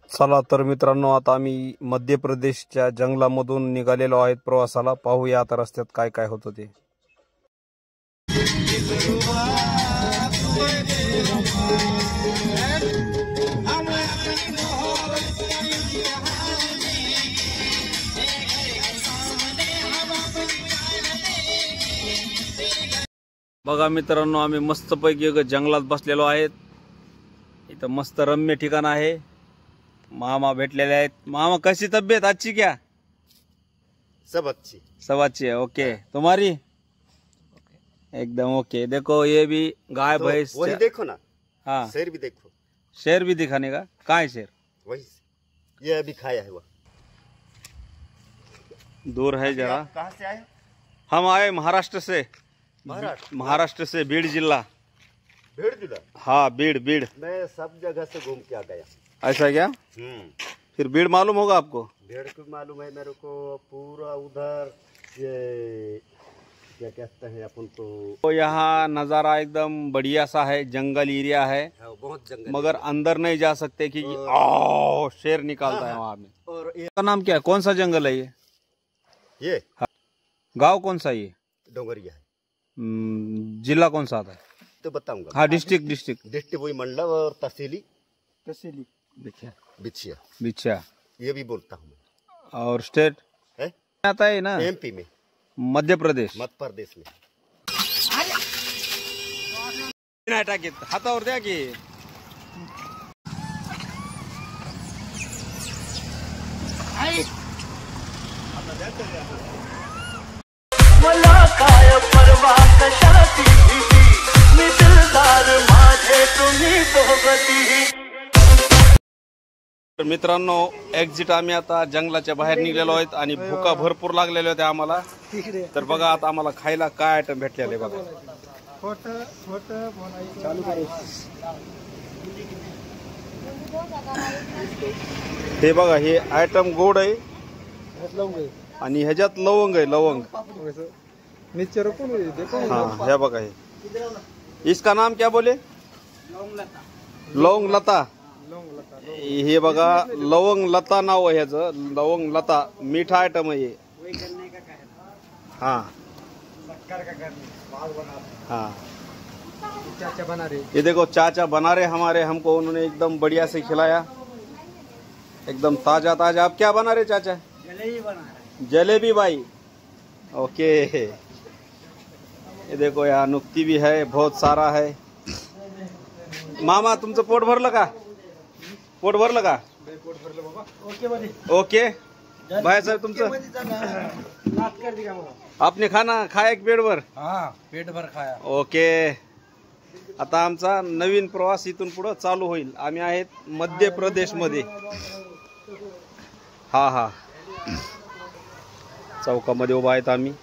चला तर मित्रांनो, आता आम्ही मध्य प्रदेशच्या जंगलामधून निघालेलो आहेत प्रवासाला. पाहूया आता रस्त्यात काय काय होतं ते. बघा मित्रांनो, आम्ही मस्तपैकी जंगलात बसलेलो आहेत. इथं मस्त रम्य ठिकाण आहे. मामा भेटलेले आहेत. मामा, कैसी तबीयत? अच्छी क्या? सब अच्छी, सब अच्छी है. ओके, तुम्हारी? एकदम ओके. देखो ये भी गाय भैंस. वही देखो ना. हाँ, शेर भी देखो. शेर भी दिखाने का? कहाँ है शेर? वही ये अभी खाया है वो. दूर है जरा. कहाँ से आए? हम आए महाराष्ट्र से. महाराष्ट्र से बीड़ जिला. भीड़ जिला? हाँ, बीड़ बीड़. मैं सब जगह से घूम के आ गया. ऐसा क्या? फिर बीड़ मालूम होगा आपको? भीड़ को मालूम है मेरे को. पूरा उधर ये क्या कहते हैं अपन तो यहाँ नज़ारा एकदम बढ़िया सा है. जंगल एरिया है, बहुत जंगल, मगर अंदर नहीं जा सकते कि शेर निकालता है वहाँ में. और इसका नाम क्या है? कौन सा जंगल है ये? हाँ. गांव कौन सा ये? डोंगरिया है. जिला कौन सा आता है? तो बताऊंगा. हाँ, डिस्ट्रिक्ट वही मंडल और तहसीली बिछिया. बिछिया ये भी बोलता हूँ मैं. और स्टेट है आता है ना? एमपी में. मध्य प्रदेश में. हातावर द्या की. मला काय परवा कशाची भीती, मी दिलदार माझे तुम्ही सोबती. मित्रांनो, एक्झिट आम्ही आता जंगलाच्या बाहेर निघलेलो आहेत आणि भुका भरपूर लागलेल्या होत्या आम्हाला. तर बघा आता आम्हाला खायला काय आयटम भेटलेले बघा. हे बघा, हे आयटम गोड आहे आणि ह्याच्यात लवंग आहे. लवंग. हाँ, हे बघा. हे इसका नाम क्या बोले? लवंग लता. हे बघा, लवंग लता नाव आहे ह्याचं. लवंग लता मीठा आइटम है ये. हाँ हाँ, चाचा बना रहे. ये देखो, चाचा बना रहे हमारे. हमको उन्होंने एकदम बढ़िया से खिलाया, एकदम ताजा ताजा. आप क्या बना रहे चाचा? जलेबी बना रहे. जलेबी भाई. ओके. ये देखो, यहाँ नुक्ती भी है, बहुत सारा है. मामा, तुमचं पोट भरलं का? पोट भरलं का? ओके. भाई साहेब, तुमचं आपने खाना खाया एक पेट भर? हाँ, पेट भर खाया. ओके. आता आमचा नवीन प्रवास इथून पुढे चालू होईल. आम्ही आहेत मध्य प्रदेश मध्ये. हा हा, चौकामध्ये उभा आहेत आम्ही.